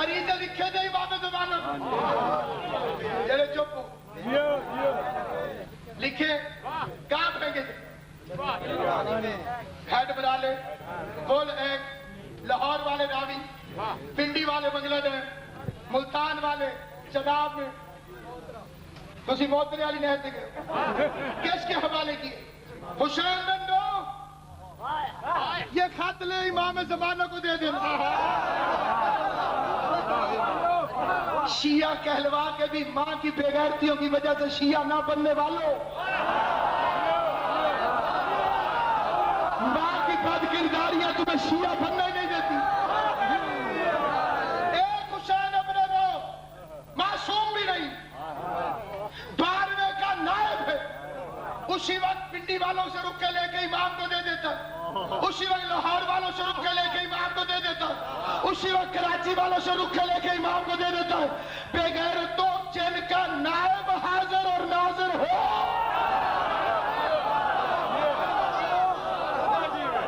عریضے لکھے دے امام زمانہ جڑے چپ لکھے کہاں پھینکے تھے ہیڈ بنا لے بول ایک لاہور والے راوی پنڈی والے بنگلہ دیش ملتان والے چناب میں تسی موترے والی نہر دے گئے کس کے حوالے کیے حسین بن دو یہ خط لے امام زمانہ کو دے دینا شیعہ کہلوا کے بھی ماں کی بے غیرتیوں کی وجہ سے شیعہ نہ بننے والوں ماں کی بد کرداریاں تمہیں شیعہ بننے نہیں دیتی ایک حسین ابن رو معصوم بھی نہیں 12ویں کا نائب ہے اسی وقت پنڈی والوں سے رک کے لے کے امام کو دے دیتا اسی وقت لاہور والوں سے رک کے لے کے امام کو دے دیتا اسی وقت کراچی والوں سے رک کے لے کے امام کو دے دیتا بے غیرتوں جن کا نائب حاضر اور ناظر ہو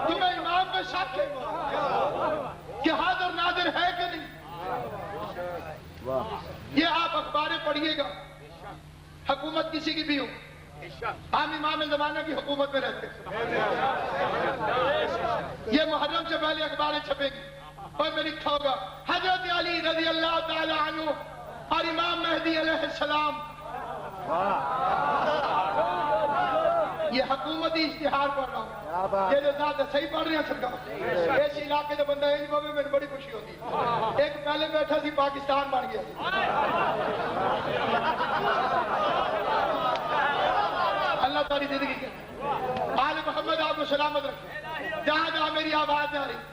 تمہیں امام میں شک ہے کہ حاضر ناظر ہے کہ نہیں یہ آپ اخباریں پڑھیے گا حکومت کسی کی بھی ہو ہم امام زمانہ کی حکومت میں رہتے یہ محرم سے پہلے اخباریں چھپیں گی اور میں لکھا ہوگا حضرت علی رضی اللہ تعالی عنہ اور امام مہدی علیہ السلام یہ حکومتی اشتہار پڑھ رہا ہوں یہ جو ذات صحیح پڑھ رہے ہیں سرکار اس علاقے سے بندہ ایک میں میری بڑی خوشی ہوتی ہے ایک پہلے بیٹھا سی پاکستان بن گیا اللہ تعالی زندگی کے آل محمد آپ کو سلامت رکھے جہاں جہاں میری آواز آ رہی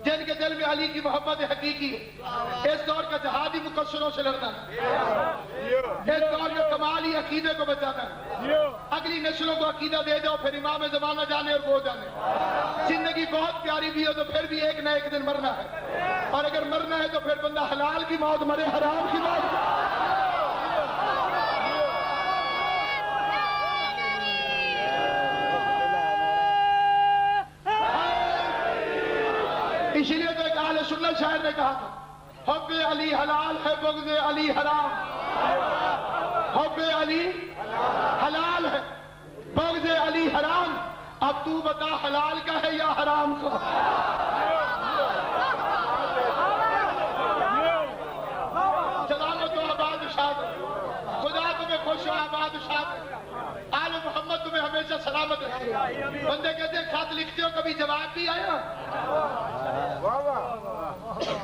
جن کے دل میں علی کی محبت حقیقی ہے اس دور کا جہادی مقصروں سے لڑنا ہے اس دور کا کمالی عقیدے کو بچانا ہے اگلی نسلوں کو عقیدہ دے جاؤ پھر امام زمانہ جانے اور وہ جانے زندگی بہت پیاری بھی ہو تو پھر بھی ایک نہ ایک دن مرنا ہے اور اگر مرنا ہے تو پھر بندہ حلال کی موت مرے حرام کی موت اسی لیے تو ایک اہل سنت شاعر نے کہا تھا حب علی حلال ہے بغض علی حرام حب علی حلال ہے بغض علی حرام اب تو بتا حلال کا ہے یا حرام کا سلامت و آباد شاد خدا تمہیں خوش و آباد شاد آل محمد تمہیں ہمیشہ سلامت رکھے بندے کہتے ہیں خط لکھتے ہو کبھی جواب بھی آیا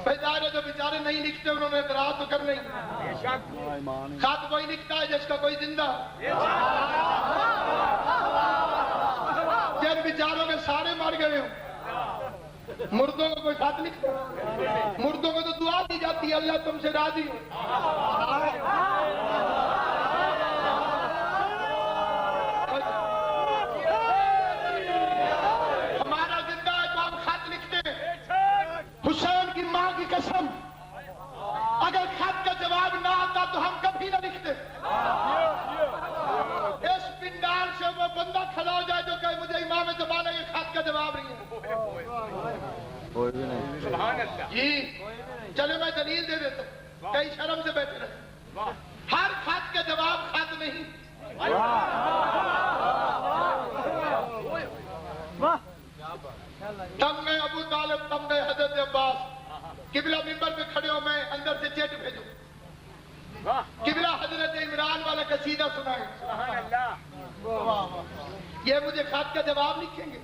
بیچارے جو بیچارے نہیں لکھتے انہوں نے اعتراض تو کرنا ہی خط کوئی لکھتا ہے جس کا کوئی زندہ جن بیچاروں کے سارے مر گئے ہوں مردوں کو کوئی خط لکھتا مردوں کو تو دعا دی جاتی ہے اللہ تم سے راضی ہو ہمارا زندہ ہے تو ہم خط لکھتے ہیں حسین کی ماں کی قسم اگر خط کا جواب نہ آتا تو ہم کبھی نہ لکھتے اس پنڈال سے وہ بندہ کھڑا ہو جائے جو کہ مجھے امام زمانہ کے خط کا جواب نہیں ہے جی چلو میں دلیل دے دیتا ہوں کئی شرم سے بیٹھے رہے ہر خط کا جواب خط نہیں تم میں ابو طالب تم میں حضرت عباس قبلہ ممبر پہ کھڑے ہو میں اندر سے چیٹ بھیجوں قبلہ حضرت عمران والا قصیدہ سنائیں یہ مجھے خط کا جواب لکھیں گے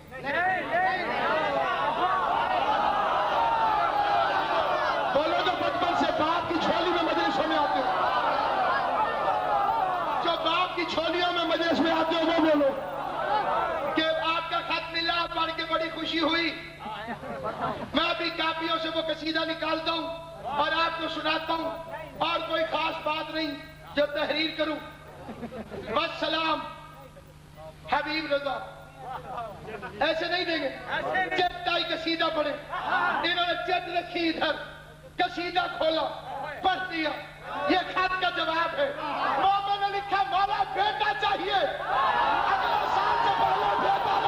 بولو جو بچپن سے باپ کی چھولی میں مجلسوں میں آتے ہو جو باپ کی چھولیوں میں مجلس میں آتے ہو وہ بولو کہ آپ کا خط ملا پڑھ کے بڑی خوشی ہوئی میں ابھی کاپیوں سے وہ قصیدہ نکالتا ہوں اور آپ کو سناتا ہوں اور کوئی خاص بات نہیں جو تحریر کروں بس سلام حبیب رضا ایسے نہیں دیں گے چٹائی قصیدہ پڑھے انہوں نے چٹ رکھی ادھر قصیدہ کھولا پڑھ دیا یہ خط کا جواب ہے مومن نے لکھا مولا بیٹا چاہیے اگلے سال سے پہلے بیٹا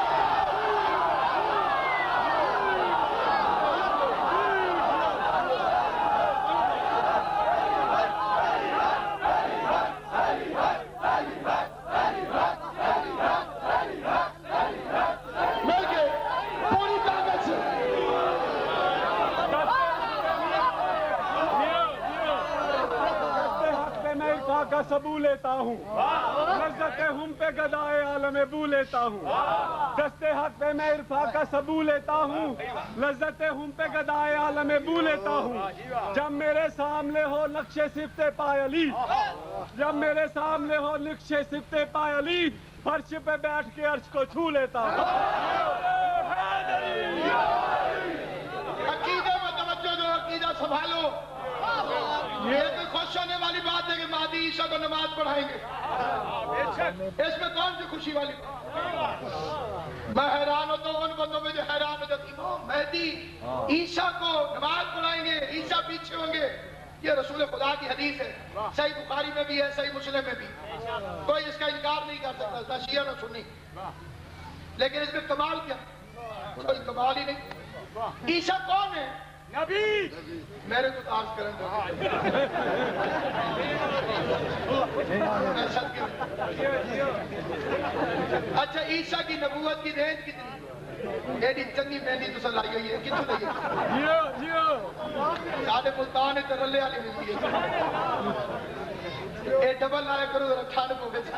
کا سبو لیتا ہوں، لذت ہم پہ گدائے عالم بو لیتا ہوں، دستے حق پہ میں عرفا کا سبو لیتا ہوں، لذت ہم پہ گدائے عالم بو لیتا ہوں، جب میرے سامنے ہو نقش صفت پائے علی، جب میرے سامنے ہو نقش صفت پائے علی، فرش پہ بیٹھ کے عرش کو چھو لیتا ہوں۔ عقیدے میں توجہ دو، عقیدہ سنبھالو۔ یہ کوئی خوش ہونے والی بات ہے کہ مہدی عیسیٰ کو نماز پڑھائیں گے، اس میں کون سی خوشی والی بات؟ میں حیران ہوتا ہوں ان بندوں میں جو حیران ہو جاتی امام مہدی عیسیٰ کو نماز پڑھائیں گے، عیسیٰ پیچھے ہوں گے۔ یہ رسول خدا کی حدیث ہے، صحیح بخاری میں بھی ہے، صحیح مسلم میں بھی، کوئی اس کا انکار نہیں کر سکتا، نہ شیعہ نہ سنی۔ لیکن اس میں کمال کیا؟ کوئی کمال ہی نہیں۔ عیسیٰ کون ہے؟ نبی۔ میرے کو تاز کریں گے اچھا، عیسیٰ کی نبوت کی رینج کتنی؟ ایڈی چنگی مہندی تو سلائی ہوئی ہے، کتنے لگی؟ سارے ملتان ترلے والی ملتی ہے، اے ڈبل لائے کرو ذرا ٹھانڈ کو بچا۔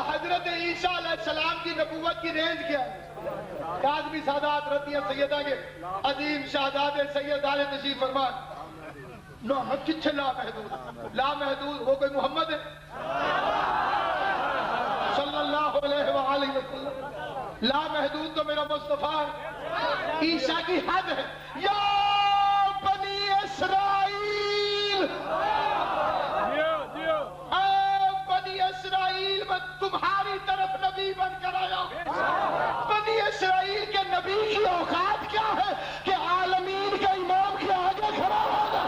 حضرت عیسیٰ علیہ السلام کی نبوت کی رینج کیا ہے؟ کاظمی سادات رضی سیدہ کے عظیم شہزادے سید آل تشریف فرمان محمد کچھ لا محدود، لا محدود وہ کوئی محمد ہے صلی اللہ علیہ وآلہ وسلم؟ لا محدود تو میرا مصطفیٰ ہے۔ عیسیٰ کی حد ہے، یا بنی اسرائیل، اے بنی اسرائیل، میں تمہاری طرف نبی بن کر آیا۔ بنی اسرائیل کے نبی کی اوقات کیا ہے کہ عالمین کے امام کے آگے کھڑا ہوگا؟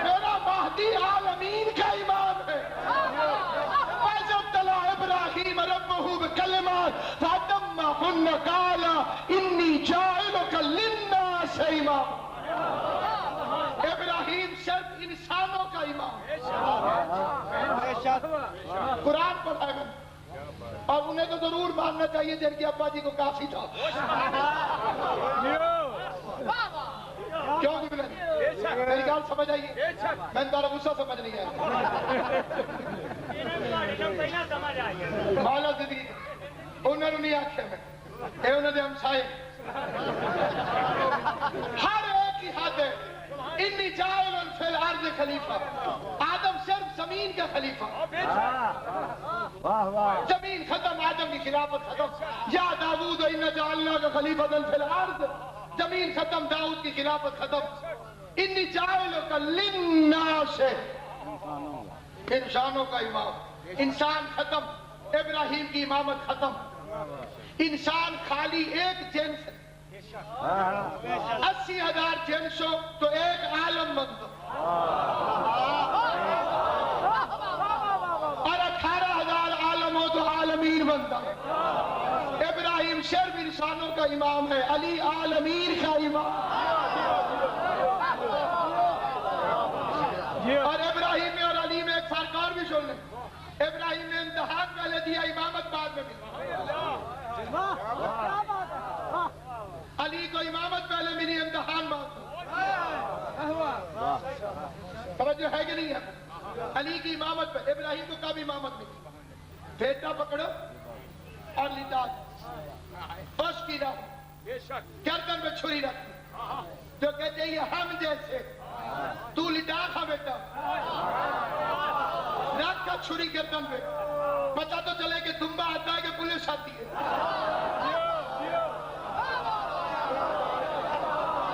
میرا مہدی عالمین کا امام ہے۔ وَإِذِ ابْتَلَىٰ إِبْرَاهِيمَ رَبُّهُ بِكَلِمَاتٍ فَأَتَمَّهُنَّ قَالَ إِنِّي جَاعِلُكَ لِلنَّاسِ إِمَامًا۔ ابراہیم صرف انسانوں کا امام ہے۔ قرآن پڑھا گا اور انہیں تو ضرور ماننا چاہیے جن کے ابا جی کو کافی تھا۔ کیوں بھی میری گال سمجھ آئیے؟ میں تمہارا غصہ سمجھ نہیں آیا۔ مولا زندگی انہوں نے نہیں آکھے میں اے انہوں نے ہم سائے ہر ایک کی حد ہے۔ انی جاعل فی الارض خلیفہ، آدم صرف زمین کا خلیفہ، زمین ختم، آدم کی خلافت ختم۔ یا داؤد انا جعلناک خلیفۃ فی الارض، زمین ختم، داؤد کی خلافت ختم۔ انی جاعلک للناس، انسانوں کا امام، انسان ختم، ابراہیم کی امامت ختم۔ انسان خالی ایک جنس ہے، 80,000 جنس ہو تو ایک عالم بنتا، اور 18,000 عالم ہو تو عالمین بنتا۔ ابراہیم صرف انسانوں کا امام ہے، علی عالمین کا امام۔ اور ابراہیم میں اور علی میں ایک فرق اور بھی سن لیں، ابراہیم نے امتحان پہلے دیا، امامت بعد میں ملی۔ علی کو امامت پہلے ملی، امتحان بعد میں۔ توجہ ہے کہ نہیں ہے؟ علی کی امامت پہ، ابراہیم کو کب امامت ملی؟ بیٹا پکڑو اور لٹا دو، اس کی رکھ، گردن میں چھری رکھ، جو کہتے ہیں ہم جیسے، تو لٹا تھا بیٹا، رکھ کا چھری گردن پہ، پتا تو چلے کہ دمبا آتا ہے کہ پولیس آتی ہے۔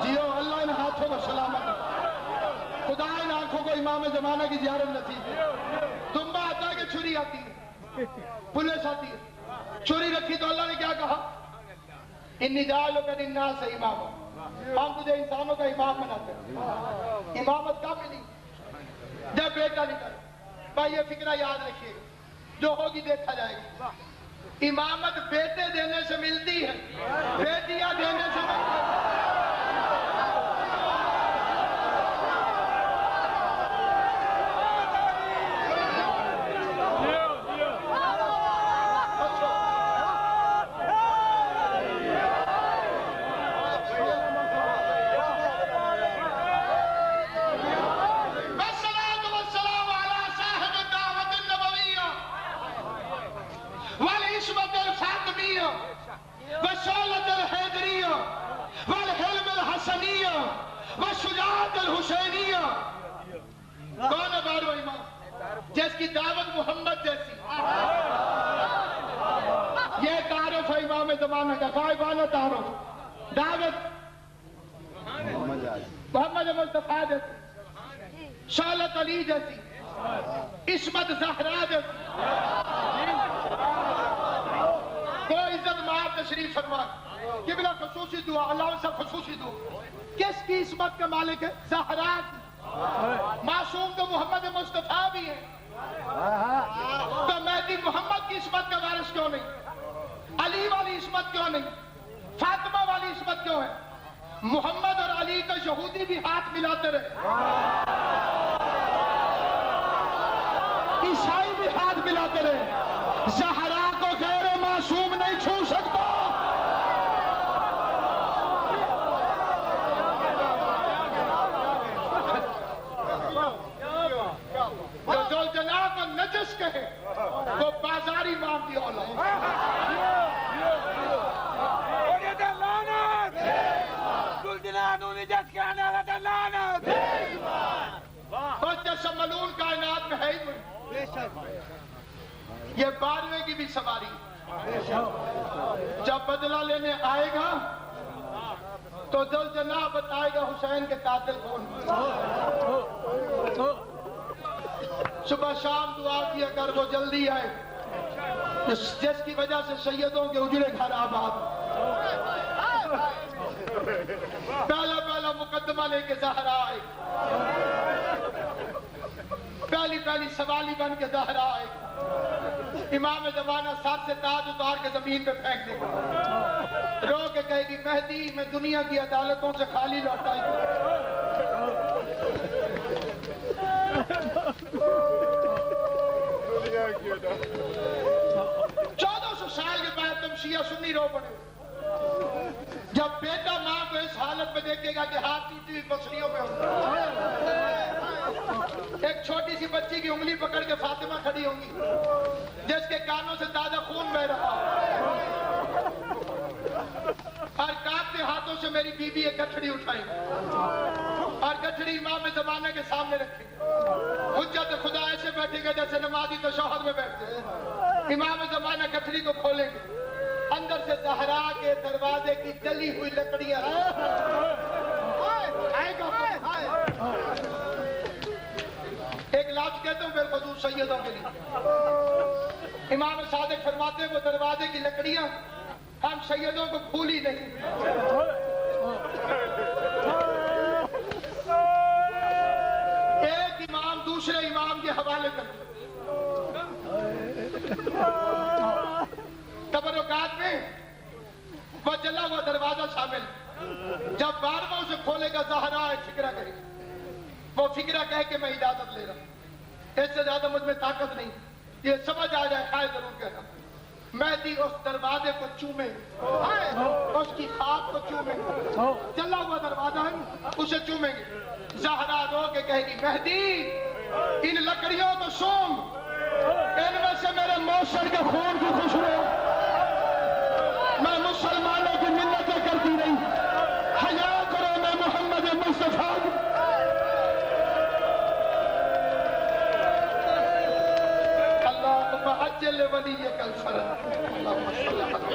جیو، اللہ ان ہاتھوں کو سلامت، خدا ان آنکھوں کو امام زمانہ کی زیارت نصیب۔ دمبا آتا ہے کہ چھری آتی ہے، پولیس آتی ہے۔ چھری رکھی تو اللہ نے کیا کہا؟ انی جاعلک للناس اماما، ہم تجھے انسانوں کا امام بناتے ہیں۔ امامت کب ملی؟ جب بیٹا نکل۔ بھائی یہ فکرہ یاد رکھیے، جو ہوگی دیکھا جائے گا۔ امامت بیٹے دینے سے ملتی ہے، بیٹیاں دینے سے ملتی ہے۔ والعصمة الفاطمية والشولة الحیدریة والحلم الحسنية والشجاعة الحسینیة. کون ہے بارو امام؟ جس کی دعوت محمد جیسی. یہ تعارف ہے امام زمانہ کا. غائبانہ تعارف. دعوت محمد مصطفیٰ جیسی, شولت علی جیسی, عصمت زہرا جیسی. کو عزت مآب تشریف فرما. قبلہ خصوصی دعا, اللہ سے خصوصی دعا. کس کی عصمت کا مالک ہے؟ زہرا. معصوم تو محمد مصطفیٰ بھی ہے, تو مہدی محمد کی عصمت کا وارث کیوں نہیں؟ علی والی عصمت کیوں نہیں؟ فاطمہ والی عصمت کیوں ہے؟ محمد اور علی کا یہودی بھی ہاتھ ملاتے رہے, عیسائی بھی ہاتھ ملاتے رہے. زہرا کو غیر معصوم نہیں چھو سکتا. جو جناب کو نجس کہے وہ بازاری امام کی اولاد. اور جیسا ملون کائنات میں ہے ہی نہیں. یہ 12ویں کی بھی سواری. جب بدلہ لینے آئے گا تو ذل جناح بتائے گا حسین کے قاتل کون. صبح شام دعا کیا کر وہ جلدی آئے, جس کی وجہ سے سیدوں کے اجڑے گھر آباد. پہلا مقدمہ لے کے زہرا آئے, پہلی سوالی بن کے زہرا آئے. امام زمانہ سر سے تاج اتار کے زمین پہ پھینک دے گا, رو کے کہے گی مہدی میں دنیا کی عدالتوں سے خالی لوٹائی ہوں. 1400 سال کے بعد تم شیعہ سنی رو پڑے. جب بیٹا ماں کو اس حالت میں دیکھے گا کہ ہاتھ ٹوٹی ہوئی پسلیوں پہ ہوگا, ایک چھوٹی سی بچی کی انگلی پکڑ کے فاطمہ کھڑی ہوں گی جس کے کانوں سے تازہ خون بہ رہا, اور کانپتے ہاتھوں سے میری بیوی ایک گٹھڑی اٹھائیں اور گٹھڑی امام زمانہ کے سامنے رکھیں. حجت خدا ایسے بیٹھے گا جیسے نمازی تشہد میں بیٹھتے ہیں. امام زمانہ گٹھڑی کو کھولیں گے, اندر سے زہرا کے دروازے کی جلی ہوئی لکڑیاں آئے گا. ایک لفظ کہتا ہوں بالخصوص سیدوں کے لیے. امام صادق فرماتے ہیں وہ دروازے کی لکڑیاں ہم سیدوں کو بھولی نہیں. ایک امام دوسرے امام کے حوالے کرتے تبرکات میں وہ جلا ہوا دروازہ شامل. جب 12واں اسے کھولے گا زہرا ایک فکرہ کرے, وہ فکرہ کہے کہ میں اجازت لے رہا ہوں, اس سے زیادہ مجھ میں طاقت نہیں, یہ سمجھ آ جائے خیر ضرور کہنا. مہدی اس دروازے کو چومے, اس کی خاک کو چومے, جلا ہوا دروازہ ہے اسے چومیں گے. زہرا رو کے کہے گی مہدی ان لکڑیوں کو سوم, ان میں سے میرے موشر کے خون کی خوشبو. میں مسلمانوں کی منتیں کرتی رہی, حیا کرو میں محمد مصطفیٰ. اللهم عجل وليك الفرج. اللهم صل على